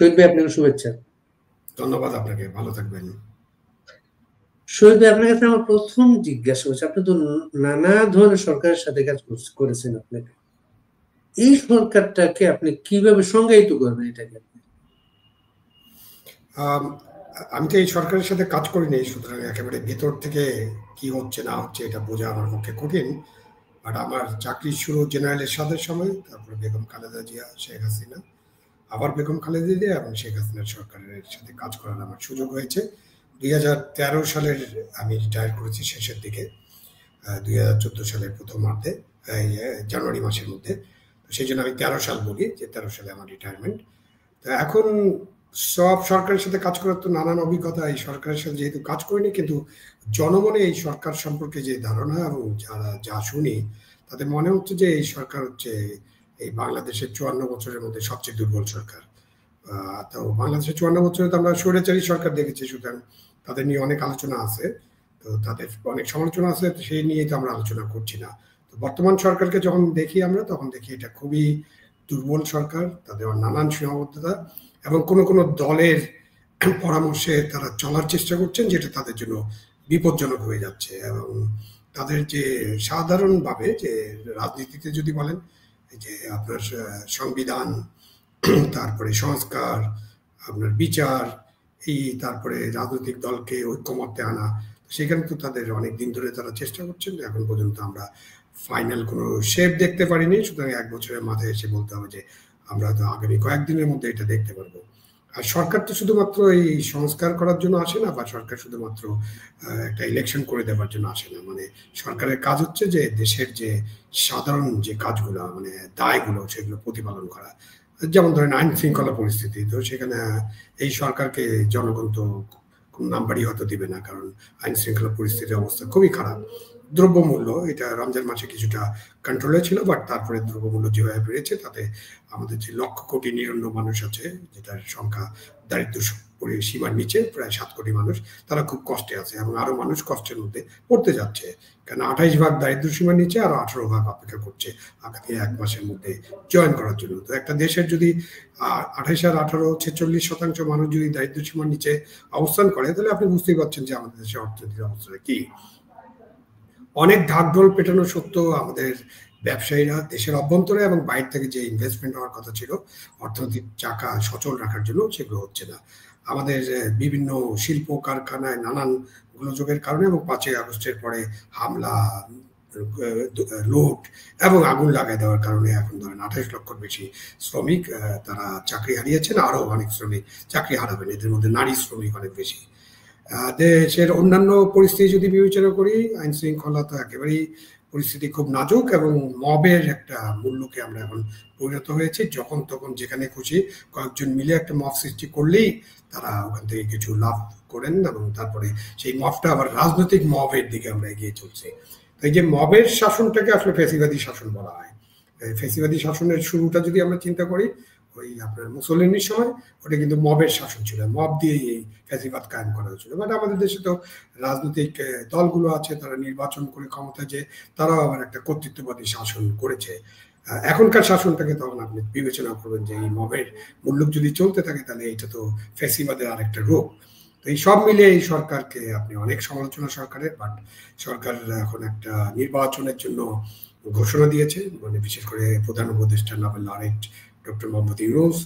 শহীদ ভাই, আপনাকে শুভেচ্ছা। ধন্যবাদ আপনাকে, ভালো থাকবেন। শহীদ ভাই, আপনার কাছে আমার প্রথম জিজ্ঞাসা হচ্ছে, আপনি তো নানা ধরনের সরকারের সাথে কাজ করেছেন, আপনাকে এই সরকারটাকে আপনি কিভাবে সংজ্ঞায়িত করবেন এটাকে? আমি তো এই সরকারের সাথে কাজ করিনি, সুতরাং একেবারে ভেতর থেকে কি হচ্ছে না হচ্ছে এটা বোঝা আমার পক্ষে কঠিন। বাট আমার চাকরি শুরু জেনারেল এরশাদের সময়, তারপরে বেগম খালেদা জিয়া, শেখ হাসিনা, আবার বেগম খালেদা জিয়া এবং শেখ হাসিনার সরকারের সাথে কাজ করার আমার সুযোগ হয়েছে। 2013 সালের আমি রিটায়ার করেছি শেষের দিকে, 2014 সালের প্রথমার্ধে, জানুয়ারি মাসের মধ্যে। তো সেই জন্য আমি 13 সাল বলি, যে 13 সালে আমার রিটায়ারমেন্ট। তো এখন সব সরকারের সাথে কাজ করার তো নানান অভিজ্ঞতা, এই সরকারের সাথে যেহেতু কাজ করিনি, কিন্তু জনমনে এই সরকার সম্পর্কে যে ধারণা এবং যারা যা শুনি, তাতে মনে হচ্ছে যে এই সরকার হচ্ছে এই বাংলাদেশের 54 বছরের মধ্যে সবচেয়ে দুর্বল সরকার। তো বাংলাদেশের 54 বছরে তো আমরা স্বৈরাচারী সরকার দেখেছি, সুতরাং তাদের নিয়ে অনেক আলোচনা আছে, তো তাদের অনেক সমালোচনা আছে, সেই নিয়ে তো আমরা আলোচনা করছি না। তো বর্তমান সরকারকে যখন দেখি আমরা, তখন দেখি এটা খুবই দুর্বল সরকার, তাদের নানান সীমাবদ্ধতা এবং কোনো কোনো দলের পরামর্শে তারা চলার চেষ্টা করছেন, যেটা তাদের জন্য বিপজ্জনক হয়ে যাচ্ছে। এবং তাদের যে সাধারণভাবে যে রাজনীতিতে যদি বলেন, যে আপনার সংবিধান, তারপরে সংস্কার, আপনার বিচার, এই তারপরে রাজনৈতিক দলকে ঐক্যমত্যে আনা, সেখানে তো তাদের অনেক দিন ধরে তারা চেষ্টা করছেন। এখন পর্যন্ত আমরা ফাইনাল কোনো শেপ দেখতে পারিনি, সুতরাং 1 বছরের মাথায় এসে বলতে হবে যে আমরা তো আগামী কয়েকদিনের মধ্যে এটা দেখতে পারবো। আর সরকার তো শুধুমাত্র এই সংস্কার করার জন্য আসে না, বা সরকার শুধুমাত্র একটা ইলেকশন করে দেওয়ার জন্য আসে না। মানে সরকারের কাজ হচ্ছে যে দেশের যে সাধারণ যে কাজগুলো, মানে দায়গুলো, সেগুলো প্রতিপালন করা। যেমন ধরেন আইন শৃঙ্খলা পরিস্থিতি, তো সেখানে এই সরকারকে জনগণ তো কোনো নাম্বারই হয়তো দিবে না, কারণ আইন শৃঙ্খলা পরিস্থিতির অবস্থা খুবই খারাপ। দ্রব্যমূল্য, এটা রমজান মাসে কিছুটা কন্ট্রোলে ছিল, বাট তারপরে দ্রব্যমূল্য যেভাবে বেড়েছে, তাতে আমাদের যে লক্ষ কোটি নিরন্ন মানুষ আছে, যেটার সংখ্যা দারিদ্র সীমার নিচে, প্রায় 7 কোটি মানুষ, তারা খুব কষ্টে আছে এবং আরো মানুষ কষ্টের মধ্যে পড়তে যাচ্ছে। কারণ 28 ভাগ দারিদ্র সীমার নিচে, আরো 18 ভাগ অপেক্ষা করছে আগামী 1 মাসের মধ্যে জয়েন করার জন্য। তো একটা দেশের যদি 28 আর 18, 46% মানুষ যদি দারিদ্র সীমার নিচে অবস্থান করে, তাহলে আপনি বুঝতেই পারছেন যে আমাদের দেশের অর্থনৈতিক অবস্থাটা কি। অনেক ঢাকঢোল পেটানো সত্ত্বেও আমাদের ব্যবসায়ীরা দেশের অভ্যন্তরে এবং বাইরে থেকে যে ইনভেস্টমেন্ট হওয়ার কথা ছিল অর্থনৈতিক চাকা সচল রাখার জন্য, সেগুলো হচ্ছে না। আমাদের বিভিন্ন শিল্প কারখানায় নানান গোলযোগের কারণে এবং 5ই আগস্টের পরে হামলা, লুট এবং আগুন লাগাই দেওয়ার কারণে এখন ধরেন 28 লক্ষর বেশি শ্রমিক তারা চাকরি হারিয়েছেন, আরো অনেক শ্রমিক চাকরি হারাবেন, এদের মধ্যে নারী শ্রমিক অনেক বেশি। দেশের অন্যান্য পরিস্থিতি যদি বিবেচনা করি, আইন শৃঙ্খলা তো একেবারেই পরিস্থিতি খুব নাজুক, এবং মবের একটা মূল্যকে আমরা এখন পরিণত হয়েছি। যখন তখন যেখানে খুশি কয়েকজন মিলে একটা মব সৃষ্টি করলেই তারা ওখান থেকে কিছু লাভ করেন, এবং তারপরে সেই মবটা আবার রাজনৈতিক মবের দিকে আমরা এগিয়ে চলছি। তো এই যে মবের শাসনটাকে আসলে ফ্যাসিবাদী শাসন বলা হয়। ফ্যাসিবাদী শাসনের শুরুটা যদি আমরা চিন্তা করি, ওই আপনার মুসলিনের সময়, ওটা কিন্তু মবের শাসন ছিল, মব দিয়ে এই ফ্যাসিবাদ কায়েম করা হয়েছিল। বাট আমাদের দেশে তো রাজনৈতিক দলগুলো আছে, তারা নির্বাচন করে ক্ষমতা, যে তারাও আবার একটা কর্তৃত্ববাদী শাসন করেছে। এখনকার শাসনটাকে তখন আপনি বিবেচনা করবেন যে এই মবের মূল্য যদি চলতে থাকে, তাহলে এটা তো ফ্যাসিবাদের আর একটা রূপ। তো এই সব মিলে এই সরকারকে আপনি অনেক সমালোচনা সরকারের, বাট সরকার এখন একটা নির্বাচনের জন্য ঘোষণা দিয়েছে, মানে বিশেষ করে প্রধান উপদেষ্টা Nobel laureate doctor Mohammad Yunus,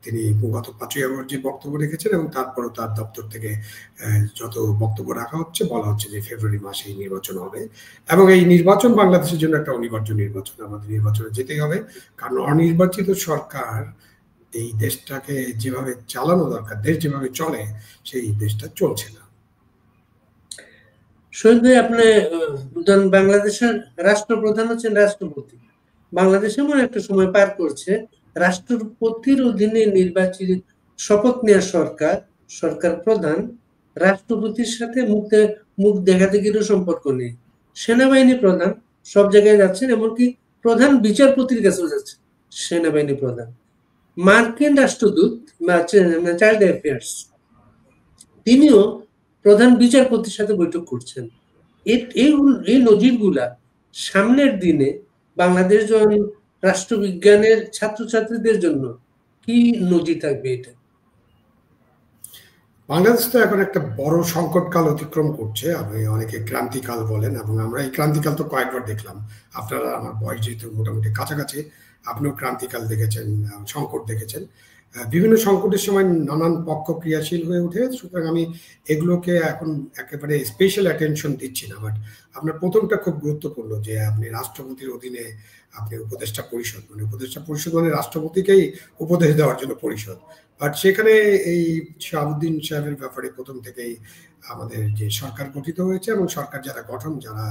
তিনি গত 5ই আগস্ট যে বক্তব্য রেখেছেন, এবং তারপরও তার দপ্তর থেকে যত বক্তব্য রাখা হচ্ছে, বলা হচ্ছে যে ফেব্রুয়ারি মাসে এই নির্বাচন হবে, এবং এই নির্বাচন বাংলাদেশের জন্য একটা অনিবার্য নির্বাচন। আমাদের নির্বাচনে যেতেই হবে, কারণ অনির্বাচিত সরকার এই দেশটাকে যেভাবে চালানো দরকার, দেশ যেভাবে চলে, সেই দেশটা চলছে না। শহীদ ভাই, আপনি বাংলাদেশের রাষ্ট্রপ্রধান হচ্ছেন রাষ্ট্রপতি। বাংলাদেশ এমন একটা সময় পার করছে, রাষ্ট্রপতির অধীনে নির্বাচিত শপথ নেওয়া সরকার প্রধান রাষ্ট্রপতির সাথে মুখ দেখাদেখিরও সম্পর্ক নেই। সেনাবাহিনী প্রধান সব জায়গায় যাচ্ছেন, এমনকি প্রধান বিচারপতির কাছেও যাচ্ছেন সেনাবাহিনী প্রধান। মার্কিন রাষ্ট্রদূত চাইল্ড অ্যাফেয়ার্স, তিনিও প্রধান বিচারপতির সাথে বৈঠক করছেন। এই নজিরগুলা সামনের দিনে বাংলাদেশ রাষ্ট্রবিজ্ঞানের ছাত্রছাত্রীদের জন্য কি নজির থাকবে এটা? বাংলাদেশ তো এখন একটা বড় সংকটকাল অতিক্রম করছে। আপনি অনেকে ক্রান্তিকাল বলেন, এবং আমরা এই ক্রান্তিকাল তো কয়েকবার দেখলাম। আপনারা, আমার বয়স যেহেতু মোটামুটি কাছাকাছি, আপনিও ক্রান্তিকাল দেখেছেন, সংকট দেখেছেন। বিভিন্ন সংকটের সময় নানান পক্ষ ক্রিয়াশীল হয়ে ওঠে, সুতরাং আমি এগুলোকে এখন একেবারে স্পেশাল অ্যাটেনশন দিচ্ছি না। বাট আপনার প্রথমটা খুব গুরুত্বপূর্ণ, যে আপনি রাষ্ট্রপতির অধীনে আপনি উপদেষ্টা পরিষদ, মানে উপদেষ্টা পরিষদ মানে রাষ্ট্রপতিকেই উপদেশ দেওয়ার জন্য পরিষদ। বাট সেখানে এই শাহাবুদ্দিন সাহেবের ব্যাপারে প্রথম থেকেই আমাদের যে সরকার গঠিত হয়েছে, এবং সরকার যারা গঠন, যারা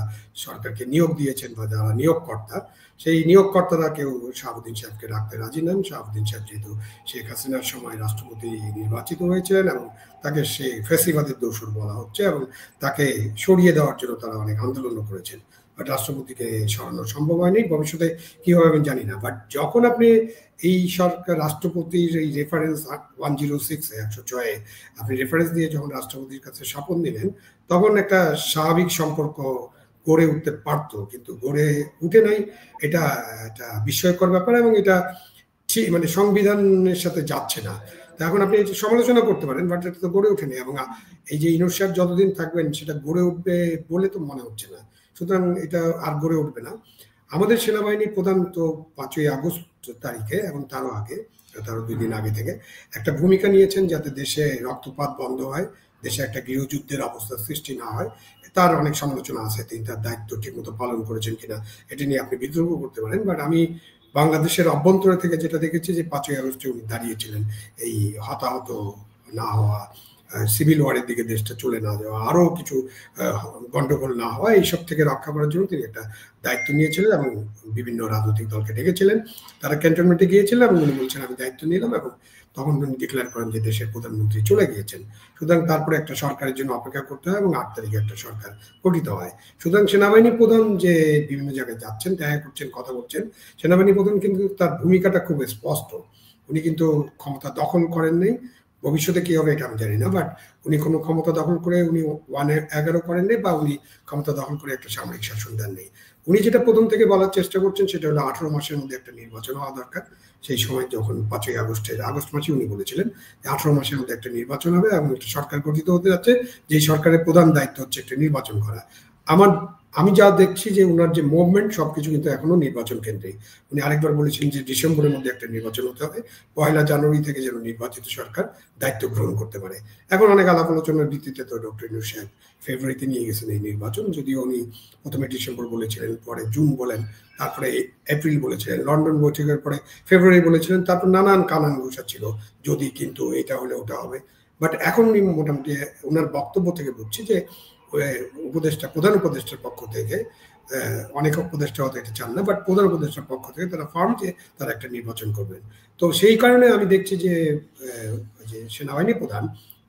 সরকারকে নিয়োগ দিয়েছেন বা যারা নিয়োগকর্তা, সেই নিয়োগকর্তারা কেউ শাহাবুদ্দিন সাহেবকে রাখতে রাজি নেন। শাহাবুদ্দিন সাহেব যেহেতু শেখ হাসিনার সময় রাষ্ট্রপতি নির্বাচিত হয়েছিলেন, এবং তাকে সেই ফ্যাসিবাদের দোসর বলা হচ্ছে, এবং তাকে সরিয়ে দেওয়ার জন্য তারা অনেক আন্দোলনও করেছেন। বাট রাষ্ট্রপতিকে সরানো সম্ভব হয়নি। ভবিষ্যতে কি হবে আমি জানি না। বাট যখন আপনি এই সরকার রাষ্ট্রপতির এই রেফারেন্স 106 আপনি রেফারেন্স দিয়ে যখন রাষ্ট্রপতির কাছে শপথ নিলেন, তখন একটা স্বাভাবিক সম্পর্ক গড়ে উঠতে পারত, কিন্তু গড়ে উঠে নাই। এটা একটা বিস্ময়কর ব্যাপার, এবং এটা ঠিক মানে সংবিধানের সাথে যাচ্ছে না। তো এখন আপনি সমালোচনা করতে পারেন, বাট এটা তো গড়ে ওঠেনি। এবং এই যে ইউনূস সাহেব যতদিন থাকবেন সেটা গড়ে উঠবে বলে তো মনে হচ্ছে না। সুতরাং এটা আর গড়ে উঠবে না। আমাদের সেনাবাহিনী প্রধান তো 5ই আগস্ট তারিখে এবং তারও আগে, তারও 2 দিন আগে থেকে একটা ভূমিকা নিয়েছেন, যাতে দেশে রক্তপাত বন্ধ হয়, দেশে একটা গৃহযুদ্ধের অবস্থা সৃষ্টি না হয়। তার অনেক সমালোচনা আছে, তিনি তার দায়িত্ব ঠিকমতো পালন করেছেন কিনা এটা নিয়ে আপনি বিতর্ক করতে পারেন। বাট আমি বাংলাদেশের অভ্যন্তরে থেকে যেটা দেখেছি, যে 5ই আগস্টে উনি দাঁড়িয়েছিলেন এই হতাহত না হওয়া, সিভিল ওয়ারের দিকে দেশটা চলে না যাওয়া, আরো কিছু গন্ডগোল না হওয়া, এইসব থেকে রক্ষা করার জন্য তিনি একটা দায়িত্ব নিয়েছিলেন, এবং বিভিন্ন রাজনৈতিক দলকে ডেকেছিলেন। তারা ক্যান্টনমেন্টে গিয়েছিলেন, এবং উনি বলছেন আমি দায়িত্ব নিলাম, এবং তখন উনি ডিক্লেয়ার করেন যে দেশের প্রধানমন্ত্রী চলে গিয়েছেন। সুতরাং তারপরে একটা সরকারের জন্য অপেক্ষা করতে হয়, এবং 8 তারিখে একটা সরকার গঠিত হয়। সুতরাং সেনাবাহিনী প্রধান যে বিভিন্ন জায়গায় যাচ্ছেন, দেখা করছেন, কথা বলছেন, সেনাবাহিনী প্রধান কিন্তু তার ভূমিকাটা খুব স্পষ্ট। উনি কিন্তু ক্ষমতা দখল করেন নাই। ভবিষ্যতে কি হবে এটা আমি জানি না। বাট উনি কোনো ক্ষমতা দখল করে উনি 1-11 করেননি, বা উনি ক্ষমতা দখল করে একটা সামরিক শাসন দেননি। উনি যেটা প্রথম থেকে বলার চেষ্টা করছেন সেটা হলো 18 মাসের মধ্যে একটা নির্বাচন হওয়া দরকার। সেই সময় যখন 5ই আগস্ট মাসে উনি বলেছিলেন যে 18 মাসের মধ্যে একটা নির্বাচন হবে, এবং একটা সরকার গঠিত হতে যাচ্ছে, যে সরকারের প্রধান দায়িত্ব হচ্ছে একটা নির্বাচন করা। আমি যা দেখছি যে উনার যে মুভমেন্ট সবকিছু কিন্তু এখনো নির্বাচন কেন্দ্রিক। উনি আরেকবার বলেছেন যে ডিসেম্বরের মধ্যে একটা নির্বাচন হতে হবে, 1 জানুয়ারি থেকে যেন নির্বাচিত সরকার দায়িত্ব গ্রহণ করতে পারে। এখন অনেক আলাপ আলোচনার ভিত্তিতে তো ডক্টর ইউনূস সাহেব ফেব্রুয়ারিতে নিয়ে গেছেন এই নির্বাচন, যদিও উনি প্রথমে ডিসেম্বর বলেছিলেন, পরে জুন বলেন, তারপরে এপ্রিল বলেছিলেন, লন্ডন বৈঠকের পরে ফেব্রুয়ারি বলেছিলেন, তারপর নানান কানান ঘোষা ছিল, যদি, কিন্তু, এটা হলে ওটা হবে। বাট এখন উনি মোটামুটি ওনার বক্তব্য থেকে বুঝছি যে প্রধান উপদেষ্টার পক্ষ থেকে, অনেক উপদেষ্টা হতে এটা চান না, বাট প্রধান উপদেষ্টার পক্ষ থেকে তারা ফার্ম যে তারা একটা নির্বাচন করবেন। তো সেই কারণে আমি দেখছি যে সেনাবাহিনী প্রধান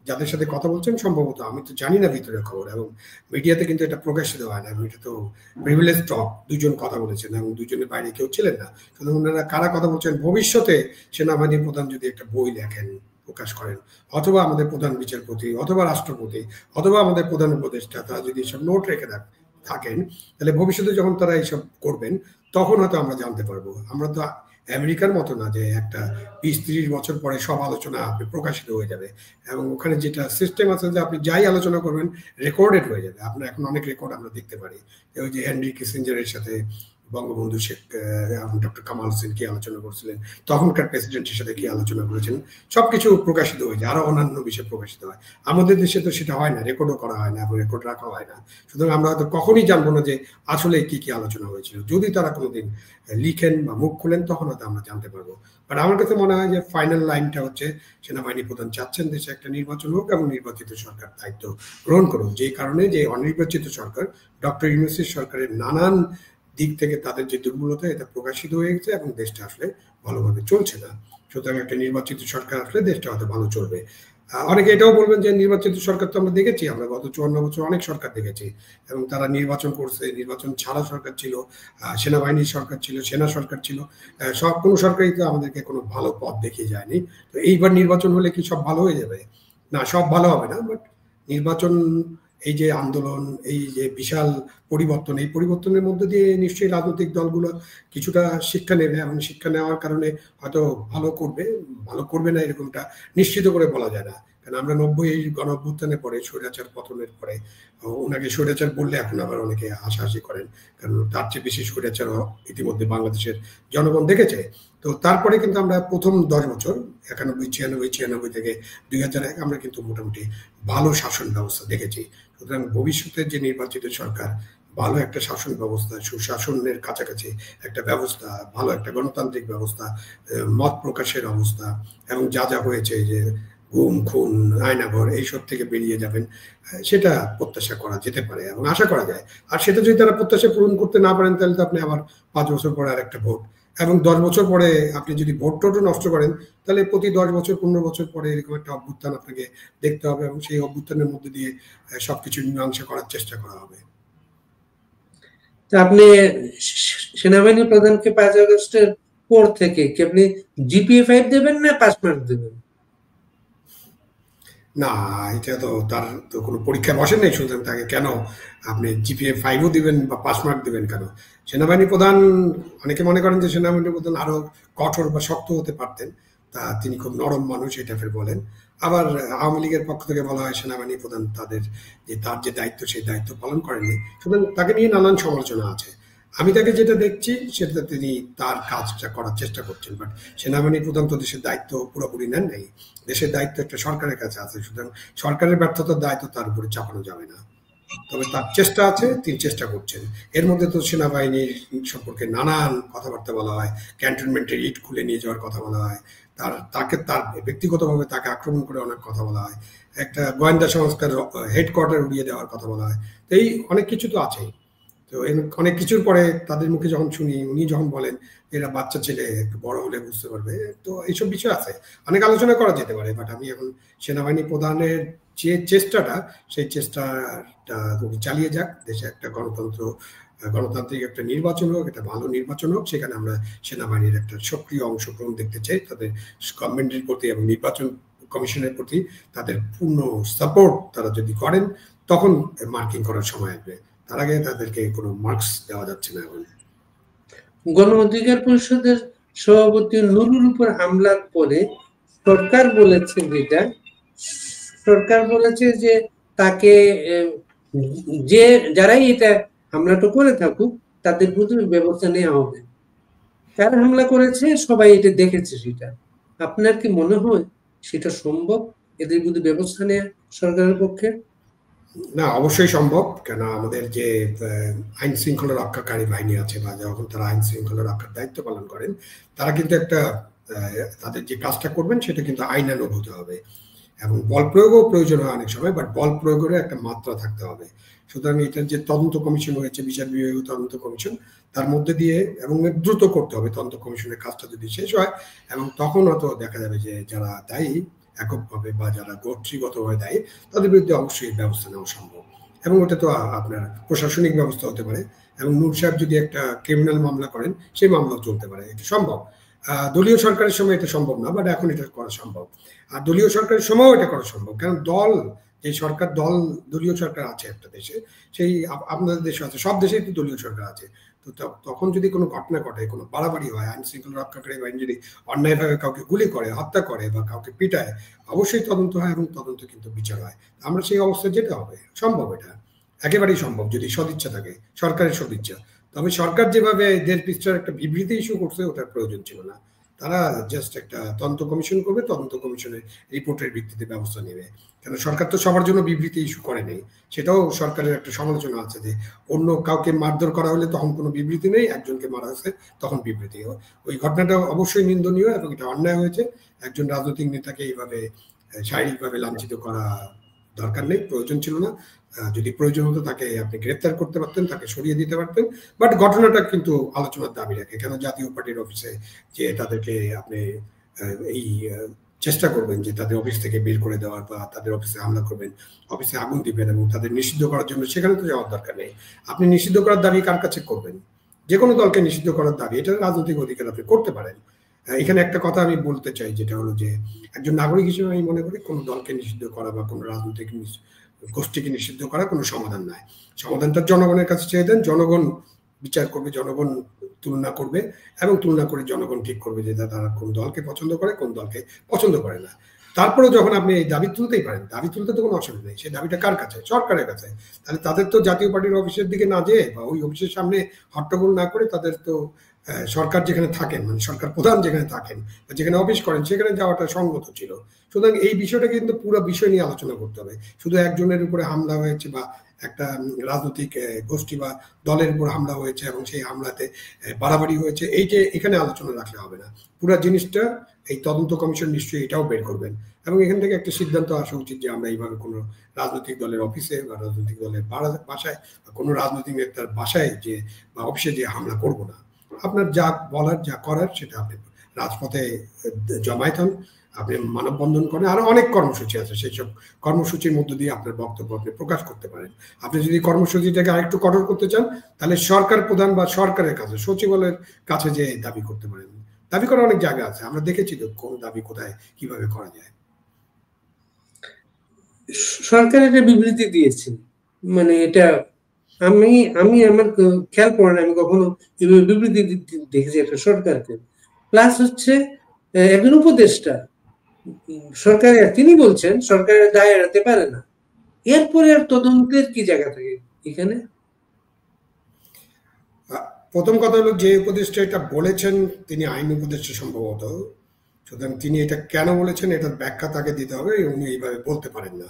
যাদের সাথে কথা বলছেন, সম্ভবত, আমি তো জানি না ভিতরের খবর, এবং মিডিয়াতে কিন্তু এটা প্রকাশ দেওয়া হয় না, এটা তো প্রিভিলেজ টক, 2 জন কথা বলেছেন, এবং 2 জনের বাইরে কেউ ছিলেন না। সুতরাং ওনারা কারা কথা বলছেন, ভবিষ্যতে সেনাবাহিনী প্রধান যদি একটা বই লেখেন, প্রকাশ করেন, অথবা আমাদের প্রধান বিচারপতি, অথবা রাষ্ট্রপতি, অথবা আমাদের প্রধান উপদেষ্টা, তারা যদি এসব নোট রেখে থাকেন, তাহলে ভবিষ্যতে যখন তারা এইসব করবেন, তখন হয়তো আমরা জানতে পারবো। আমরা তো আমেরিকার মতো না যে একটা 20-30 বছর পরে সব আলোচনা আপনি প্রকাশিত হয়ে যাবে, এবং ওখানে যেটা সিস্টেম আছে যে আপনি যাই আলোচনা করবেন রেকর্ডেড হয়ে যাবে। আপনার এখন অনেক রেকর্ড আমরা দেখতে পারি, ওই যে হেনরি কিসিঞ্জারের সাথে বঙ্গবন্ধু শেখ ডক্টর কামাল হোসেন কি আলোচনা করছিলেন, তখনকার প্রেসিডেন্টের সাথে কি আলোচনা করেছেন, সবকিছু প্রকাশিত হয়ে যায়, আরো অন্যান্য বিষয় প্রকাশিত হয়। আমাদের দেশে তো সেটা হয় না, রেকর্ডও করা হয় না, এবং রেকর্ড রাখা হয় না। সুতরাং আমরা হয়তো কখনই জানবো না যে আসলে কি কি আলোচনা হয়েছিল। যদি তারা কোনোদিন লিখেন বা মুখ খুলেন, তখন হয়তো আমরা জানতে পারবো। বাট আমার কাছে মনে হয় যে ফাইনাল লাইনটা হচ্ছে সেনাবাহিনী প্রধান চাচ্ছেন দেশে একটা নির্বাচন হোক, এবং নির্বাচিত সরকার দায়িত্ব গ্রহণ করুক। যে কারণে যে অনির্বাচিত সরকার, ডক্টর ইউনূসের সরকারের নানান দিক থেকে তাদের যে দুর্বলতা, এটা প্রকাশিত হয়ে গেছে, এবং দেশটা আসলে ভালোভাবে চলছে না। সুতরাং একটা নির্বাচিত সরকার আসলে দেশটা হয়তো ভালো চলবে। অনেকে এটাও বলবেন যে নির্বাচিত সরকার তো আমরা দেখেছি, আমরা গত 54 বছর অনেক সরকার দেখেছি, এবং তারা নির্বাচন করছে, নির্বাচন ছাড়া সরকার ছিল, সেনাবাহিনীর সরকার ছিল, সেনা সরকার ছিল, সব কোনো সরকারই তো আমাদেরকে কোনো ভালো পথ দেখিয়ে যায়নি। তো এইবার নির্বাচন হলে কি সব ভালো হয়ে যাবে? না, সব ভালো হবে না। বাট নির্বাচন, এই যে আন্দোলন, এই যে বিশাল পরিবর্তন, এই পরিবর্তনের মধ্যে দিয়ে নিশ্চয়ই রাজনৈতিক দলগুলো কিছুটা শিক্ষা নেবে, এবং শিক্ষা নেওয়ার কারণে হয়তো ভালো করবে না এরকমটা নিশ্চিত করে বলা যায় না। কারণ আমরা 90 গণ অভ্যুত্থানের পরে স্বৈরাচার পতনের পরে ওনাকে স্বৈরাচার বললে এখন আবার অনেকে হাসাহাসি করেন, কারণ তার চেয়ে বেশি স্বৈরাচার ইতিমধ্যে বাংলাদেশের জনগণ দেখেছে। তো তারপরে কিন্তু আমরা প্রথম 10 বছর 91, 96 থেকে 2001 আমরা কিন্তু মোটামুটি ভালো শাসন ব্যবস্থা দেখেছি। সুতরাং ভবিষ্যতের যে নির্বাচিত সরকার ভালো একটা শাসন ব্যবস্থা, সুশাসনের কাছাকাছি একটা ব্যবস্থা, ভালো একটা গণতান্ত্রিক ব্যবস্থা, মত প্রকাশের অবস্থা, এবং যা যা হয়েছে যে গুম খুন আয়নাঘর এইসব থেকে বেরিয়ে যাবেন, সেটা প্রত্যাশা করা যেতে পারে এবং আশা করা যায়। আর সেটা যদি তারা প্রত্যাশা পূরণ করতে না পারেন তাহলে তো আপনি আবার 5 বছর পরে আর একটা ভোট, এবং 10 বছর পরে আপনি যদি ভোট টোটও নষ্ট করেন তাহলে প্রতি 10 বছর 15 বছর পরে এরকম একটা অভ্যুত্থান আপনাকে দেখতে হবে, এবং সেই অভ্যুত্থানের মধ্যে দিয়ে সবকিছু মীমাংসা করার চেষ্টা করা হবে। আপনি সেনাবাহিনী প্রধানকে 5 আগস্টের পর থেকে কি আপনি জিপিএ 5 দেবেন না পাস মার্ক দেবেন? না, এটা তো তার তো কোনো পরীক্ষা বসে নেই, সুতরাং তাকে কেন আপনি জিপিএ 5ও দিবেন বা পাস মার্ক দিবেন কেন? সেনাবাহিনী প্রধান, অনেকে মনে করেন যে সেনাবাহিনী প্রধান আরো কঠোর বা শক্ত হতে পারতেন, তা তিনি খুব নরম মানুষ এটা ফের বলেন। আবার আওয়ামী লীগের পক্ষ থেকে বলা হয় সেনাবাহিনী প্রধান তার যে দায়িত্ব সেই দায়িত্ব পালন করেননি, সুতরাং তাকে নিয়ে নানান সমালোচনা আছে। আমি তাকে যেটা দেখছি সেটা তিনি তার কাজটা করার চেষ্টা করছেন, বাট সেনাবাহিনী প্রধান তো দেশের দায়িত্ব পুরোপুরি নেন নাই। দেশের দায়িত্ব একটা সরকারের কাছে আছে, সুতরাং সরকারের ব্যর্থতার দায়িত্ব তার উপরে চাপানো যাবে না। তবে তার চেষ্টা আছে, তিনি চেষ্টা করছেন। এর মধ্যে তো সেনাবাহিনীর সম্পর্কে নানান কথাবার্তা বলা হয়, ক্যান্টনমেন্টের ইট খুলে নিয়ে যাওয়ার কথা বলা হয়, তার ব্যক্তিগতভাবে তাকে আক্রমণ করে অনেক কথা বলা হয়, একটা গোয়েন্দা সংস্থার হেডকোয়ার্টার উড়িয়ে দেওয়ার কথা বলা হয়। তো এই অনেক কিছু তো আছেই। তো অনেক কিছুর পরে তাদের মুখে যখন শুনি, উনি যখন বলেন এরা বাচ্চা ছেলে, একটু বড় হলে বুঝতে পারবে, তো এইসব বিষয় আছে, অনেক আলোচনা করা যেতে পারে। বাট আমি এখন সেনাবাহিনী প্রধানের যে চেষ্টাটা, সেই চেষ্টাটা উনি চালিয়ে যাক। দেশে একটা গণতান্ত্রিক একটা নির্বাচন হোক, একটা ভালো নির্বাচন হোক, সেখানে আমরা সেনাবাহিনীর একটা সক্রিয় অংশগ্রহণ দেখতে চাই। তাদের গভর্নমেন্টের প্রতি এবং নির্বাচন কমিশনের প্রতি তাদের পূর্ণ সাপোর্ট তারা যদি করেন, তখন মার্কিং করার সময় আসবে। তার আগে তাদেরকে কোনো মার্কস দেওয়া যাচ্ছে না। এখন গণ অধিকার পরিষদের সভাপতি নুরুর উপর হামলার পরে সরকার বলেছে যে তাকে যে যারাই এটা হামলাটা করে থাকুক তাদের বিরুদ্ধে ব্যবস্থা নেওয়া হবে। কারা হামলা করেছে সবাই এটা দেখেছে। সেটা আপনার কি মনে হয় সেটা সম্ভব, এদের বিরুদ্ধে ব্যবস্থা নেওয়া সরকারের পক্ষে? না, অবশ্যই সম্ভব। কেন, আমাদের যে আইন শৃঙ্খলা রক্ষাকারী বাহিনী আছে, বা যখন তারা আইন শৃঙ্খলা রক্ষার দায়িত্ব পালন করেন, তারা কিন্তু একটা তাদের যে কাজটা করবেন সেটা কিন্তু আইনানুগ হতে হবে, এবং বল প্রয়োগও প্রয়োজন হয় অনেক সময়, বাট বল প্রয়োগের একটা মাত্রা থাকতে হবে। সুতরাং এটার যে তদন্ত কমিশন হয়েছে, বিচার বিভাগীয় তদন্ত কমিশন, তার মধ্যে দিয়ে এবং দ্রুত করতে হবে তদন্ত কমিশনের কাজটা যদি শেষ হয়, এবং তখন হয়তো দেখা যাবে যে যারা দায়ী এককভাবে বা যারা গোষ্ঠীগতভাবে দায়ী তাদের বিরুদ্ধে অবশ্যই ব্যবস্থা নেওয়া সম্ভব। এবং ওটা তো আপনার প্রশাসনিক ব্যবস্থা হতে পারে, এবং নূর সাহেব যদি একটা ক্রিমিনাল মামলা করেন সেই মামলাও চলতে পারে, এটা সম্ভব। দলীয় সরকারের সময় এটা সম্ভব না, বাট এখন এটা করা সম্ভব। আর দলীয় সরকারের সময়ও এটা করা সম্ভব, কারণ দলীয় সরকার আছে একটা দেশে, সেই আপনাদের দেশে আছে, সব দেশেই তো দলীয় সরকার আছে। তো তখন যদি কোনো ঘটনা ঘটে, কোনো বাড়াবাড়ি হয়, আইন শৃঙ্খলা রক্ষাকারী বাহিনী যদি অন্যায়ভাবে কাউকে গুলি করে, হত্যা করে বা কাউকে পিটায়, অবশ্যই তদন্ত হয় এবং তদন্ত কিন্তু বিচার হয়। আমরা সেই অবস্থায় যেতে হবে, সম্ভব, এটা একেবারেই সম্ভব যদি সদিচ্ছা থাকে, সরকারের সদিচ্ছা। তবে সরকার যেভাবে 1.5 পৃষ্ঠার একটা বিবৃতি ইস্যু করছে, ওটার প্রয়োজন ছিল না। তারা জাস্ট একটা তদন্ত কমিশন করবে, তদন্ত কমিশনের রিপোর্টের ভিত্তিতে ব্যবস্থা নেবে। কেন, সরকার তো সবার জন্য বিবৃতি ইস্যু করে নেই। সেটাও সরকারের একটা সমালোচনা আছে যে অন্য কাউকে মারধর করা হলে তখন কোনো বিবৃতি নেই, একজনকে মারা হয়েছে তখন বিবৃতি। ওই ঘটনাটা অবশ্যই নিন্দনীয় এবং এটা অন্যায় হয়েছে। একজন রাজনৈতিক নেতাকে এইভাবে শারীরিকভাবে লাঞ্ছিত করা দরকার নেই, প্রয়োজন ছিল না। যদি প্রয়োজন হতো তাকে আপনি গ্রেপ্তার করতে পারতেন, তাকে সরিয়ে দিতে পারতেন। বাট ঘটনাটা কিন্তু আলোচনার দাবি রাখে। কেন, জাতীয় পার্টির অফিসে যে তাদেরকে আপনি এই চেষ্টা করবেন যে তাদের অফিস থেকে বের করে দেওয়ার, বা তাদের অফিসে হামলা করবেন, অফিসে আগুন দিবেন এবং তাদের নিষিদ্ধ করার জন্য, সেখানে তো যাওয়ার দরকার নেই। আপনি নিষিদ্ধ করার দাবি কার কাছে করবেন? যে কোনো দলকে নিষিদ্ধ করার দাবি, এটা রাজনৈতিক অধিকার, আপনি করতে পারেন। এখানে একটা কথা আমি বলতে চাই, যেটা হলো যে একজন নাগরিক হিসেবে আমি মনে করি কোনো দলকে নিষিদ্ধ করা বা কোনো রাজনৈতিক গোষ্ঠীকে নিষিদ্ধ করা কোনো সমাধান নয়। সমাধানটা জনগণের কাছে চেয়ে দেন, জনগণ বিচার করবে, জনগণ তুলনা করবে, এবং তুলনা করে জনগণ ঠিক করবে যে তারা কোন দলকে পছন্দ করে, কোন দলকে পছন্দ করে না। তারপরে যখন আপনি এই দাবি তুলতেই পারেন, দাবি তুলতে তো কোনো অসুবিধা নেই। সেই দাবিটা কার কাছে? সরকারের কাছে। তাহলে তাদের তো জাতীয় পার্টির অফিসের দিকে না যেয়ে বা ওই অফিসের সামনে হট্টগোল না করে তাদের তো সরকার যেখানে থাকেন, মানে সরকার প্রধান যেখানে থাকেন বা যেখানে অফিস করেন সেখানে যাওয়াটা সঙ্গত ছিল। সুতরাং এই বিষয়টা কিন্তু পুরো বিষয় নিয়ে আলোচনা করতে হবে। শুধু একজনের উপরে হামলা হয়েছে বা একটা রাজনৈতিক গোষ্ঠী বা দলের উপর হামলা হয়েছে এবং সেই হামলাতে বাড়াবাড়ি হয়েছে, এই যে এখানে আলোচনা রাখলে হবে না। পুরো জিনিসটা এই তদন্ত কমিশন নিশ্চয়ই এটাও বের করবেন এবং এখান থেকে একটা সিদ্ধান্ত আসা উচিত যে আমরা এইভাবে কোনো রাজনৈতিক দলের অফিসে বা রাজনৈতিক দলের বাসায় বা কোনো রাজনৈতিক নেতার বাসায় যে বা অফিসে যে হামলা করব না। আপনার যা বলার যা করার সেটা আপনি রাজপথে জমায়েত হন, আপনি মানববন্ধন করেন, আরো অনেক কর্মসূচি আছে, সেই সব কর্মসূচির মধ্য দিয়ে আপনার বক্তব্য আপনি প্রকাশ করতে পারেন। আপনি যদি কর্মসূচিটাকে আরেকটু কঠোর করতে চান তাহলে সরকার প্রধান বা সরকারের কাছে সচিবালয়ের কাছে যে দাবি করতে পারেন। দাবি করার অনেক জায়গা আছে, আমরা দেখেছি তো কোন দাবি কোথায় কিভাবে করা যায়। সরকার একটা বিবৃতি দিয়েছে, মানে এটা আমি আমি আমার খেয়াল পড়ে না, আমি কখনো বিবৃতি দেখেছি একটা সরকারকে। প্লাস হচ্ছে একজন উপদেষ্টা সরকারের, তিনি বলছেন সরকারের দায় এড়াতে পারে না। এরপরে আর তদন্তের কি জায়গা থাকে এখানে? প্রথম কথা হলো, যে উপদেষ্টা এটা বলেছেন তিনি আইন উপদেষ্টা সম্ভবত, সুতরাং তিনি এটা কেন বলেছেন এটার ব্যাখ্যা তাকে দিতে হবে। উনি এইভাবে বলতে পারেন না,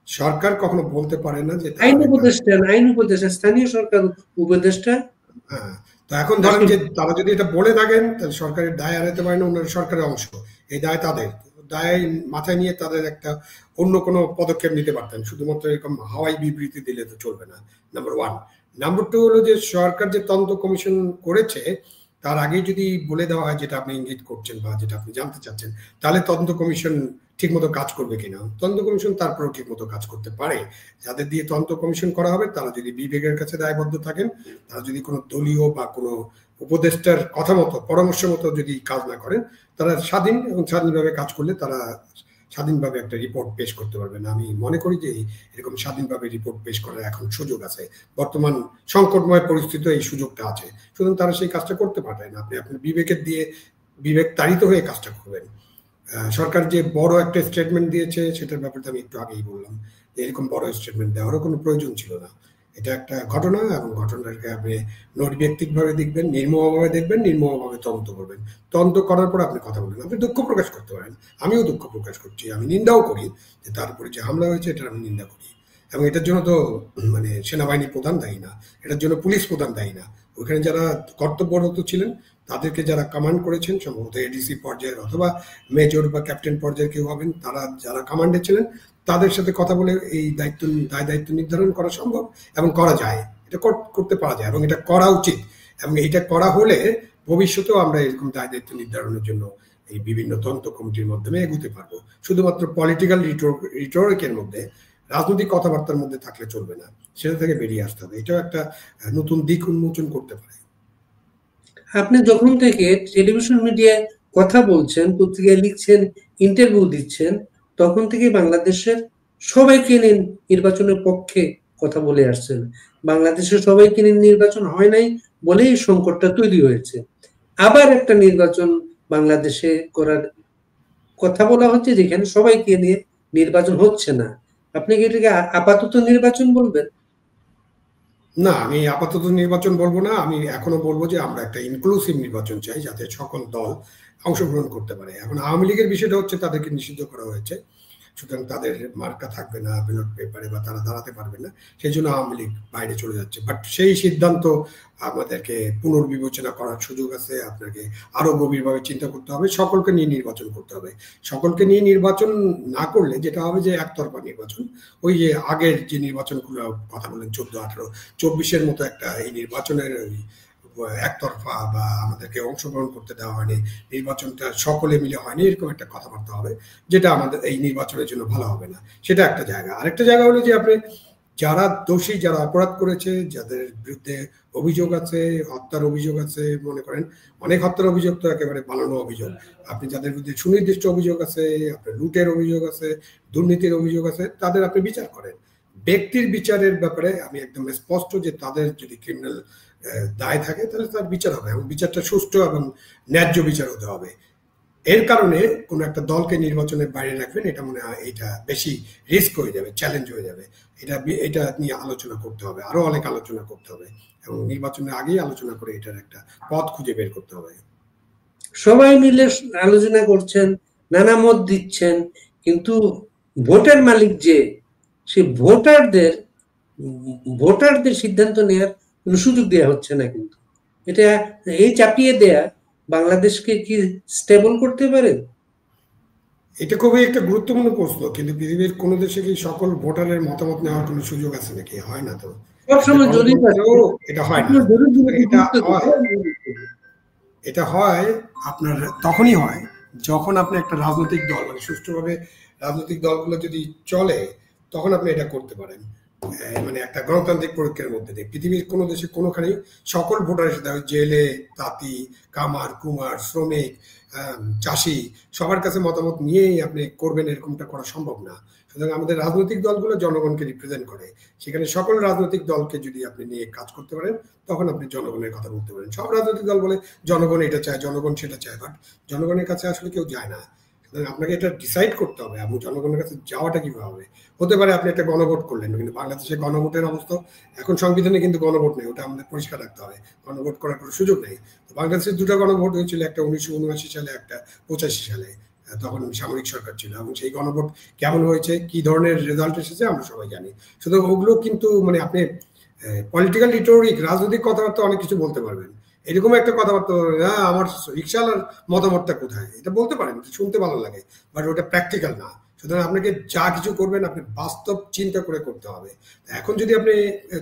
সরকার কখনো বলতে পারে না যে আইন উপদেষ্টা স্থানীয় সরকার উপদেষ্টা। হ্যাঁ, তো এখন ধরেন যে তারা যদি এটা বলে থাকেন তাহলে সরকারের দায় এড়াতে পারে না, ওনার সরকারের অংশ, এই দায় তাদের, দায় মাথায় নিয়ে তাদের একটা অন্য কোনো পদক্ষেপ নিতে পারতেন। শুধুমাত্র এরকম হাওয়াই বিবৃতি দিলে তো চলবে না, নাম্বার ওয়ান। নাম্বার টু হলো যে সরকার যে তদন্ত কমিশন করেছে তার আগে যদি বলে দেওয়া হয় যেটা আপনি ইঙ্গিত করছেন বা যেটা আপনি জানতে চাচ্ছেন, তাহলে তদন্ত কমিশন ঠিকমতো কাজ করবে কিনা। তদন্ত কমিশন তারপরেও ঠিকমতো কাজ করতে পারে। যাদের দিয়ে তদন্ত কমিশন করা হবে তারা যদি বিবেকের কাছে দায়বদ্ধ থাকেন, তারা যদি কোনো দলীয় বা কোনো উপদেষ্টার কথা মতো পরামর্শ মতো যদি কাজ না করেন, তারা স্বাধীন এবং স্বাধীনভাবে কাজ করলে তারা স্বাধীনভাবে একটা রিপোর্ট পেশ করতে পারবেন। আমি মনে করি যে এরকম স্বাধীনভাবে রিপোর্ট পেশ করার এখন সুযোগ আছে, বর্তমান সংকটময় পরিস্থিতিতে এই সুযোগটা আছে, সুতরাং তারা সেই কাজটা করতে পারেন। আপনি আপনার বিবেকের দিয়ে বিবেক তাড়িত হয়ে কাজটা করবেন। সরকার যে বড় একটা স্টেটমেন্ট দিয়েছে সেটার ব্যাপারে আমি একটু আগেই বললাম, এরকম বড় স্টেটমেন্ট দেওয়ারও কোনো প্রয়োজন ছিল না। এটা একটা ঘটনা এবং ঘটনাটাকে আপনি নৈর্ব্যক্তিকভাবে দেখবেন, নির্মমভাবে দেখবেন, নির্মমভাবে তদন্ত করবেন। তদন্ত করার পর আপনি কথা বলবেন, আপনি দুঃখ প্রকাশ করতে পারেন। আমিও দুঃখ প্রকাশ করছি, আমি নিন্দাও করি যে তার উপরে যে হামলা হয়েছে এটার আমি নিন্দা করি। এবং এটার জন্য তো মানে সেনাবাহিনী প্রধান দায়ী না, এটার জন্য পুলিশ প্রধান দায়ী না। ওখানে যারা কর্তব্যরত ছিলেন তাদেরকে যারা কমান্ড করেছেন, সম্ভবত এডিসি পর্যায়ের অথবা মেজর বা ক্যাপ্টেন পর্যায়ের কেউ হবেন, তারা যারা কমান্ডে ছিলেন তাদের সাথে কথা বলে এই দায়িত্ব নির্ধারণ করা সম্ভব এবং করা যায়, এটা করতে পারা যায় এবং এটা করা উচিত। এবং এটা করা হলে ভবিষ্যতেও আমরা এরকম দায়িত্ব নির্ধারণের জন্য এই বিভিন্ন তদন্ত কমিটির মাধ্যমে এগোতে পারবো। শুধুমাত্র পলিটিক্যাল রিটোরিকের মধ্যে, রাজনৈতিক কথাবার্তার মধ্যে থাকলে চলবে না, সেটা থেকে বেরিয়ে আসতে হবে। এটাও একটা নতুন দিক উন্মোচন করতে পারে। আপনি যখন থেকে টেলিভিশন মিডিয়ায় কথা বলছেন, পত্রিকায় লিখছেন, ইন্টারভিউ দিচ্ছেন, তখন থেকে বাংলাদেশের সবাইকে নিয়ে নির্বাচনের পক্ষে কথা বলে আসছেন। বাংলাদেশের সবাইকে নিয়ে নির্বাচন হয় নাই বলেই সংকটটা তৈরি হয়েছে। আবার একটা নির্বাচন বাংলাদেশে করার কথা বলা হচ্ছে যেখানে সবাইকে নিয়ে নির্বাচন হচ্ছে না। আপনি কি এটাকে আপাতত নির্বাচন বলবেন? না, আমি আপাতত নির্বাচন বলবো না। আমি এখনো বলবো যে আমরা একটা ইনক্লুসিভ নির্বাচন চাই যাতে সকল দল অংশগ্রহণ করতে পারে। এখন আওয়ামী লীগের বিষয়টা হচ্ছে তাদেরকে নিষিদ্ধ করা হয়েছে, সুতরাং তাদের মার্কা থাকবে না ব্যালট পেপারে বা তারা দাঁড়াতে পারবে না, সেই জন্য আওয়ামী লীগ বাইরে চলে যাচ্ছে। বাট সেই সিদ্ধান্ত আমাদেরকে পুনর্বিবেচনা করার সুযোগ আছে। আপনাকে আরো গভীরভাবে চিন্তা করতে হবে, সকলকে নিয়ে নির্বাচন করতে হবে। সকলকে নিয়ে নির্বাচন না করলে যেটা হবে যে একতরফা নির্বাচন, ওই যে আগের যে নির্বাচনগুলো কথা বলেন 14, 18, 24-এর মতো একটা এই নির্বাচনের ওই একতরফা বা আমাদেরকে অংশগ্রহণ করতে দেওয়া হয়নি, নির্বাচনটা সকলে মিলে হয়নি, এরকম একটা কথাবার্তা হবে যেটা আমাদের এই নির্বাচনের জন্য ভালো হবে না। সেটা একটা জায়গা। আরেকটা জায়গা হলো যে আপনি যারা দোষী, যারা অপরাধ করেছে, যাদের বিরুদ্ধে অভিযোগ আছে, হত্যার অভিযোগ আছে, মনে করেন অনেক হত্যার অভিযোগ তো একেবারে বানানো অভিযোগ, আপনি যাদের বিরুদ্ধে সুনির্দিষ্ট অভিযোগ আছে, আপনার লুটের অভিযোগ আছে, দুর্নীতির অভিযোগ আছে, তাদের আপনি বিচার করেন। ব্যক্তির বিচারের ব্যাপারে আমি একদম স্পষ্ট যে তাদের যদি ক্রিমিনাল দায় থাকে তাহলে তার বিচার হবে এবং বিচারটা সুষ্ঠু এবং ন্যায্য বিচার হতে হবে। এর কারণে কোনো একটা দলকে নির্বাচনের বাইরে রাখবেন, এটা মনে হয় এটা বেশি রিস্ক হয়ে যাবে, চ্যালেঞ্জ হয়ে যাবে। এটা নিয়ে আলোচনা করতে হবে, আরো অনেক আলোচনা করতে হবে, এবং নির্বাচনের আগেই আলোচনা করে এটার একটা পথ খুঁজে বের করতে হবে। সবাই মিলে আলোচনা করছেন, নানা মত দিচ্ছেন, কিন্তু ভোটের মালিক যে, সে ভোটারদের সিদ্ধান্ত নেওয়ার কোনো সুযোগ দেওয়া হচ্ছে না। কিন্তু এটা, এই চাপিয়ে দেয়া বাংলাদেশকে কি স্টেবল করতে পারে? এটা খুবই একটা গুরুত্বপূর্ণ প্রশ্ন, কিন্তু পৃথিবীর কোনো দেশে কি সকল ভোটারের মতামত নেওয়ার কোনো সুযোগ আছে নাকি? হয় না তো। সবসময় জরিপ আছে, এটা হয় না। এটা হয় আপনার তখনই হয় যখন আপনি একটা রাজনৈতিক দল, মানে সুষ্ঠুভাবে রাজনৈতিক দলগুলো যদি চলে, তখন আপনি এটা করতে পারেন। মানে একটা গণতান্ত্রিক প্রক্রিয়ার মধ্যে দিয়ে পৃথিবীর কোনো দেশে কোনোখানেই সকল ভোটারের সাথে, জেলে, তাঁতি, কামার, কুমার, শ্রমিক, চাষি, সবার কাছে মতামত নিয়েই আপনি করবেন, এরকমটা করা সম্ভব না। সুতরাং আমাদের রাজনৈতিক দলগুলো জনগণকে রিপ্রেজেন্ট করে, সেখানে সকল রাজনৈতিক দলকে যদি আপনি নিয়ে কাজ করতে পারেন, তখন আপনি জনগণের কথা বলতে পারেন। সব রাজনৈতিক দল বলে জনগণ এটা চায়, জনগণ সেটা চায়, বাট জনগণের কাছে আসলে কেউ যায় না। আপনাকে এটা ডিসাইড করতে হবে এবং জনগণের কাছে যাওয়াটা কিভাবে হবে। হতে পারে আপনি একটা গণভোট করলেন, কিন্তু বাংলাদেশে গণভোটের অবস্থা এখন, সংবিধানে কিন্তু গণভোট নেই, ওটা আমাদের পরিষ্কার রাখতে হবে। গণভোট করার কোনো সুযোগ নেই। তো বাংলাদেশে দুটো গণভোট হয়েছিল, একটা 1979 সালে, একটা 85 সালে, তখন সামরিক সরকার ছিল। এবং সেই গণভোট কেমন হয়েছে, কি ধরনের রেজাল্ট এসেছে আমরা সবাই জানি। সুতরাং ওগুলো কিন্তু মানে আপনি পলিটিক্যাল রিটোরিক, রাজনৈতিক কথাবার্তা অনেক কিছু বলতে পারবেন। এরকম একটা কথাবার্তা, হ্যাঁ আমার রিক্সাওয়ালার মতামতটা কোথায়, এটা বলতে পারেন, শুনতে ভালো লাগে, বাট ওটা প্র্যাকটিক্যাল না। সুতরাং আপনাকে যা কিছু করবেন আপনি বাস্তব চিন্তা করে করতে হবে। এখন যদি আপনি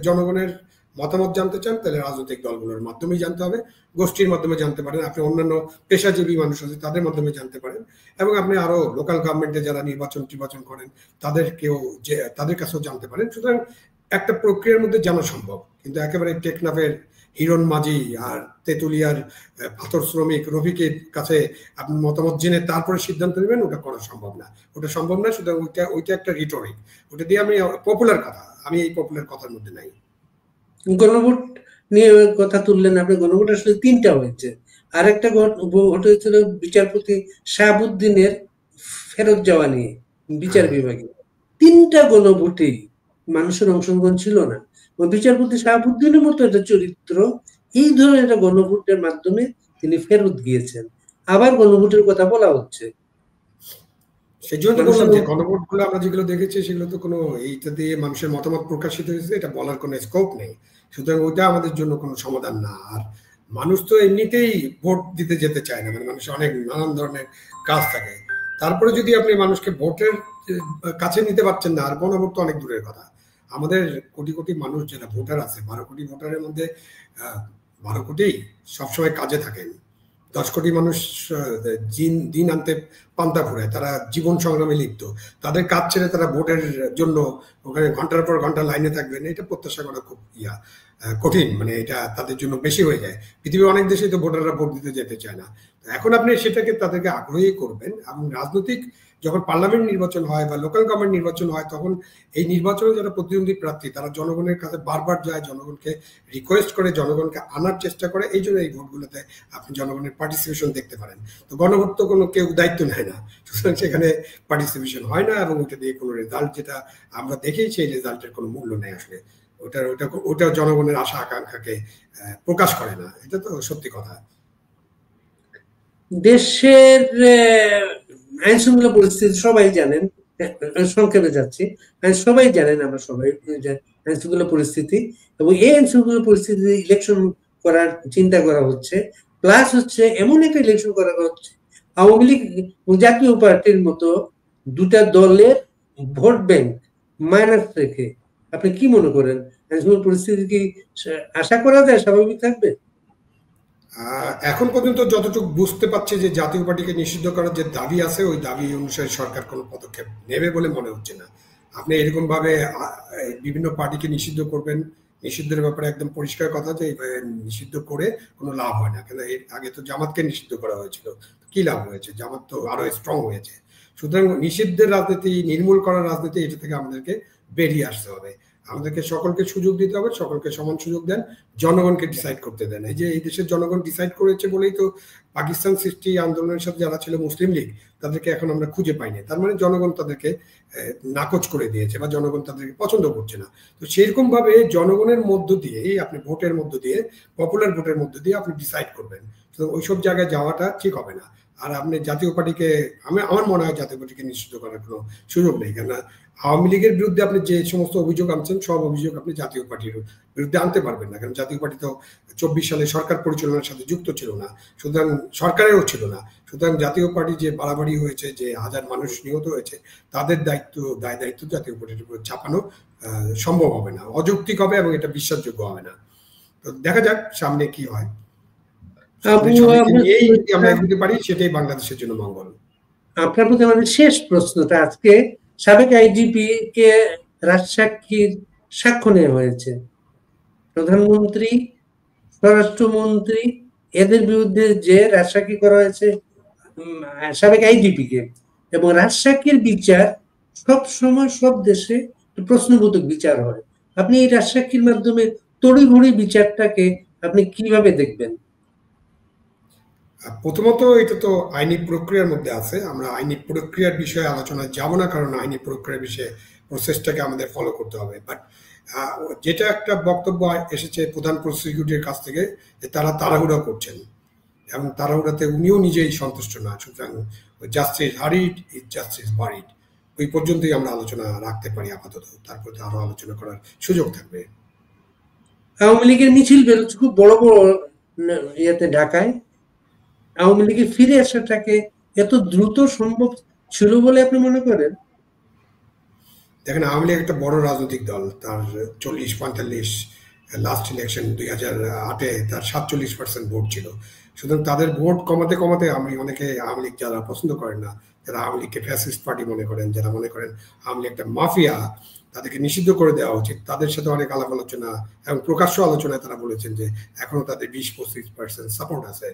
জনগণের মতামত জানতে চান, তাহলে রাজনৈতিক দলগুলোর মাধ্যমেই জানতে হবে, গোষ্ঠীর মাধ্যমে জানতে পারেন, আপনি অন্যান্য পেশাজীবী মানুষ আছে তাদের মাধ্যমে জানতে পারেন, এবং আপনি আরো লোকাল গভর্নমেন্টে যারা নির্বাচন করেন তাদের কাছেও জানতে পারেন। সুতরাং একটা প্রক্রিয়ার মধ্যে জানা সম্ভব, কিন্তু একেবারে টেকনাফের হিরণ মাঝি আর তেঁতুলিয়ার পাথর শ্রমিক রফিকের কাছে আপনি মতামত জেনে তারপরে সিদ্ধান্ত নেবেন, ওটা করা সম্ভব না। ওটা সম্ভব না, সুতরাং ওইটা একটা রিটোরিক। ওটা দিয়ে আমি পপুলার কথা, আমি এই পপুলার কথার মধ্যে নাই। গণভোট নিয়ে কথা তুললেন আপনি। গণভোট আসলে তিনটা হয়েছে। আরেকটা ভোট হয়েছিল বিচারপতি শাহাবুদ্দিনের ফেরত যাওয়া নিয়ে বিচার বিভাগে। তিনটা গণভোটেই মানুষের অংশগ্রহণ ছিল না। বিচারপতি শাহাবুদ্দিনের মতো একটা চরিত্র এই ধরনের একটা গণভোটের মাধ্যমে তিনি ফেরত গিয়েছেন। আবার গণভোটের কথা বলা হচ্ছে। সেই জন্য বললাম যে গণভোট গুলো আমরা যেগুলো দেখেছি সেগুলো তো কোনো এইটা দিয়ে মানুষের মতামত প্রকাশিত হয়েছে, এটা বলার কোনো স্কোপ নেই। সুতরাং ওইটা আমাদের জন্য কোনো সমাধান না। আর মানুষ তো এমনিতেই ভোট দিতে যেতে চায় না, মানে মানুষের অনেক নানান ধরনের কাজ থাকে। তারপরে যদি আপনি মানুষকে ভোটের কাছে নিতে পারছেন না, আর গণভোট তো অনেক দূরের কথা। আমাদের কোটি কোটি মানুষ যারা ভোটার আছে, 12 কোটি ভোটারের মধ্যে 12 কোটি সবসময় কাজে থাকেন। 10 কোটি মানুষ দিন আনতে পান্তা ফুরায়, তারা জীবন সংগ্রামে লিপ্ত। তাদের কাজ ছেড়ে তারা ভোটের জন্য ওখানে ঘন্টার পর ঘন্টা লাইনে থাকবেন, এটা প্রত্যাশা করা খুব কঠিন। মানে এটা তাদের জন্য বেশি হয়ে যায়। পৃথিবীর অনেক দেশে তো ভোটাররা ভোট দিতে যেতে চায় না। এখন আপনি সেটাকে তাদেরকে আগ্রহী করবেন, এবং রাজনৈতিক যখন পার্লামেন্ট নির্বাচন হয় বা লোকাল গভর্নমেন্ট নির্বাচন হয়, তখন এই নির্বাচনে যারা প্রতিদ্বন্দ্বী প্রার্থী তারা জনগণের কাছে বারবার যায়, জনগণকে রিকোয়েস্ট করে, জনগণকে আনার চেষ্টা করে। এই জন্য এই ভোটগুলোতে আপনি জনগণের পার্টিসিপেশন দেখতে পারেন। তো গণভোট তো কোনো কেউ দায়িত্ব নেয় না, সুতরাং সেখানে পার্টিসিপেশন হয় না, এবং ওটা দিয়ে কোনো রেজাল্ট যেটা আমরা দেখি সেই রেজাল্টের কোনো মূল্য নেই আসলে। ওটা জনগণের আশা আকাঙ্ক্ষাকে প্রকাশ করে না, এটা তো সত্যি কথা। দেশের আইন শৃঙ্খলা পরিস্থিতি সবাই জানেন, সংক্ষেপে যাচ্ছি, সবাই জানেন, আমরা সবাই আইন শৃঙ্খলা পরিস্থিতি, এবং এই আইন শৃঙ্খলা পরিস্থিতিতে ইলেকশন করার চিন্তা করা হচ্ছে। প্লাস হচ্ছে এমন একটা ইলেকশন করা হচ্ছে আওয়ামী লীগ জাতীয় পার্টির মতো দুটা দলের ভোট ব্যাংক মাইনাস রেখে। আপনি কি মনে করেন, আইন শৃঙ্খলা পরিস্থিতি কি আশা করা যায় স্বাভাবিক থাকবে? এখন পর্যন্ত যতটুকু বুঝতে পারছি যে জাতীয় পার্টিকে নিষিদ্ধ করার যে দাবি আছে, ওই দাবি অনুসারে সরকার কোনো পদক্ষেপ নেবে বলে মনে হচ্ছে না। আপনি এরকম ভাবে বিভিন্ন পার্টিকে নিষিদ্ধ করবেন, নিষিদ্ধের ব্যাপারে একদম পরিষ্কার কথা যে নিষিদ্ধ করে কোনো লাভ হয় না। কেন এর আগে তো জামাতকে নিষিদ্ধ করা হয়েছিল, কি লাভ হয়েছে? জামাত তো আরো স্ট্রং হয়েছে। সুতরাং নিষিদ্ধের রাজনীতি, নির্মূল করার রাজনীতি, এটা থেকে আমাদেরকে বেরিয়ে আসতে হবে। আমাদেরকে সকলকে সুযোগ দিতে হবে, সকলকে সমান সুযোগ দেন, জনগণকে ডিসাইড করতে দেন। এই যে এই দেশের জনগণ ডিসাইড করেছে বলেই তো পাকিস্তান সৃষ্টি আন্দোলনের সাথে যারা ছিল মুসলিম লীগ, তাদেরকে এখন আমরা খুঁজে পাইনি। তার মানে জনগণ তাদেরকে নাকচ করে দিয়েছে বা জনগণ তাদেরকে পছন্দ করছে না। তো সেরকম ভাবে জনগণের মধ্য দিয়ে, আপনি ভোটের মধ্য দিয়ে, পপুলার ভোটের মধ্য দিয়ে আপনি ডিসাইড করবেন। তো ওইসব জায়গায় যাওয়াটা ঠিক হবে না। আর আপনি জাতীয় পার্টিকে, আমার মনে হয় জাতীয় পার্টিকে নিষিদ্ধ করার কোনো সুযোগ নেই। কেননা আওয়ামী লীগের বিরুদ্ধে আপনি যে সমস্ত অভিযোগ আনছেন, সব অভিযোগ আপনি জাতীয় পার্টির বিরুদ্ধে আনতে পারবেন না, কারণ জাতীয় পার্টি তো 24 সালে সরকার পরিচালনার সাথে যুক্ত ছিল না, সুতরাং সরকারেও ছিল না। সুতরাং জাতীয় পার্টি যে বাড়াবাড়ি হয়েছে, যে হাজার মানুষ নিহত হয়েছে, তাদের দায় দায়িত্ব জাতীয় পার্টির উপর চাপানো সম্ভব হবে না, অযৌক্তিক হবে এবং এটা বিশ্বাসযোগ্য হবে না। তো দেখা যাক সামনে কি হয়। এই যদি আমরা এগোতে পারি, সেটাই বাংলাদেশের জন্য মঙ্গল। আপনার প্রতি আমাদের শেষ প্রশ্নটা, আজকে সাবেক আইজিপি কে রাজসাক্ষীর সাক্ষ্য নেওয়া হয়েছে। প্রধানমন্ত্রী, স্বরাষ্ট্রমন্ত্রী, এদের বিরুদ্ধে যে রাজসাক্ষী করা হয়েছে সাবেক আইজিপি কে, এবং রাজসাক্ষীর বিচার সব সময় সব দেশে প্রশ্নবোধক বিচার হয়। আপনি এই রাজসাক্ষীর মাধ্যমে তড়িঘড়ি বিচারটাকে আপনি কিভাবে দেখবেন? প্রথমত, এটা তো আইনি প্রক্রিয়ার মধ্যে আছে। আমরা আইনি প্রক্রিয়ার বিষয়ে আলোচনায় যাব না, কারণ আইনি প্রক্রিয়ার বিষয়ে প্রসেসটাকে আমাদের ফলো করতে হবে। বাট যেটা একটা বক্তব্য এসেছে প্রধান প্রসিকিউটরের কাছ থেকে, যে তারা তাড়াহুড়া করছেন এবং তাড়াহুড়াতে উনিও নিজেই সন্তুষ্ট না। সুতরাং জাস্টিস হারিড ইজ জাস্টিস বারিড, ওই পর্যন্তই আমরা আলোচনা রাখতে পারি আপাতত। তারপরে আরো আলোচনা করার সুযোগ থাকবে। আওয়ামী লীগের মিছিল বেরোচ্ছে খুব বড় বড় ইয়েতে, ঢাকায়। আওয়ামী লীগের ফিরে আসাটাকে এত দ্রুত সম্ভব ছিল বলে আপনি মনে করেন? দেখেন, আওয়ামী লীগ একটা বড় রাজনৈতিক দল। তার 40-45, লাস্ট ইলেকশন 2008-এ তার 47% ভোট ছিল। সুতরাং তাদের ভোট কমাতে কমাতে অনেকে আওয়ামী লীগ যারা পছন্দ করেন না, যারা আওয়ামী লীগকে ফ্যাসিস্ট পার্টি মনে করেন, যারা মনে করেন আওয়ামী লীগ একটা মাফিয়া, তাদেরকে নিষিদ্ধ করে দেওয়া উচিত, তাদের সাথে অনেক আলাপ আলোচনা এবং প্রকাশ্য আলোচনায় তারা বলেছেন যে এখনো তাদের 20-25% সাপোর্ট আছে।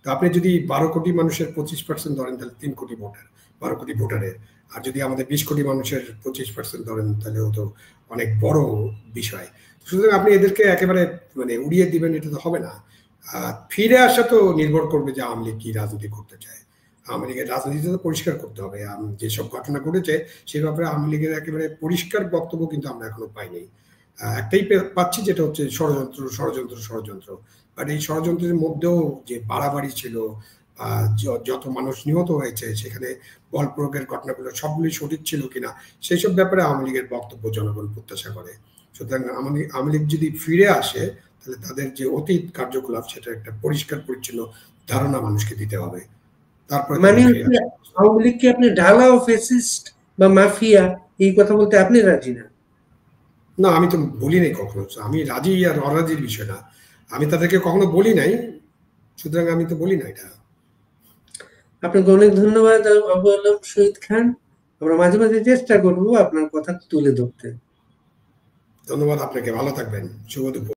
তো আপনি যদি 12 কোটি মানুষের 25% ধরেন, তাহলে 3 কোটি ভোটার, 12 কোটি ভোটারের। আর যদি আমাদের 20 কোটি মানুষের 25% ধরেন, তাহলেও তো অনেক বড় বিষয়। সুতরাং আপনি এদেরকে একেবারে উড়িয়ে দিবেন, এটা তো হবে না। ফিরে আসা তো নির্ভর করবে যে আওয়ামী লীগ কি রাজনীতি করতে চায়। আওয়ামী লীগের রাজনীতি তো পরিষ্কার করতে হবে। যেসব ঘটনা ঘটেছে সেই ব্যাপারে আওয়ামী লীগের একেবারে পরিষ্কার বক্তব্য কিন্তু আমরা এখনো পাইনি। একটাই পাচ্ছি, যেটা হচ্ছে ষড়যন্ত্র ষড়যন্ত্র ষড়যন্ত্র। বাট এই ষড়যন্ত্রের মধ্যেও যে বাড়াবাড়ি ছিল, যত মানুষ নিহত হয়েছে, সেখানে বল প্রয়োগের ঘটনাগুলো সবগুলি সঠিক ছিল কিনা, সেই সব ব্যাপারে আওয়ামী লীগের বক্তব্য জনগণ প্রত্যাশা করে। সুতরাং আওয়ামী লীগ যদি ফিরে আসে, তাহলে তাদের যে অতীত কার্যকলাপ, সেটা একটা পরিষ্কার পরিচ্ছন্ন ধারণা মানুষকে দিতে হবে। তারপরে মানে আওয়ামী লীগকে আপনি ঢালাও ফ্যাসিস্ট বা মাফিয়া এই কথা বলতে আপনি রাজি না? না, আমি তো বলি নাই কখনো। আমি রাজি আর অরাজির বিষয় না, আমি তাদেরকে কখনো বলি নাই, সুতরাং আমি তো বলি না এটা। আপনাকে অনেক ধন্যবাদ আবু আলম শহীদ খান। আমরা মাঝে মাঝে চেষ্টা করবো আপনার কথা তুলে ধরতে। ধন্যবাদ আপনাকে, ভালো থাকবেন, শুভ দুপুর।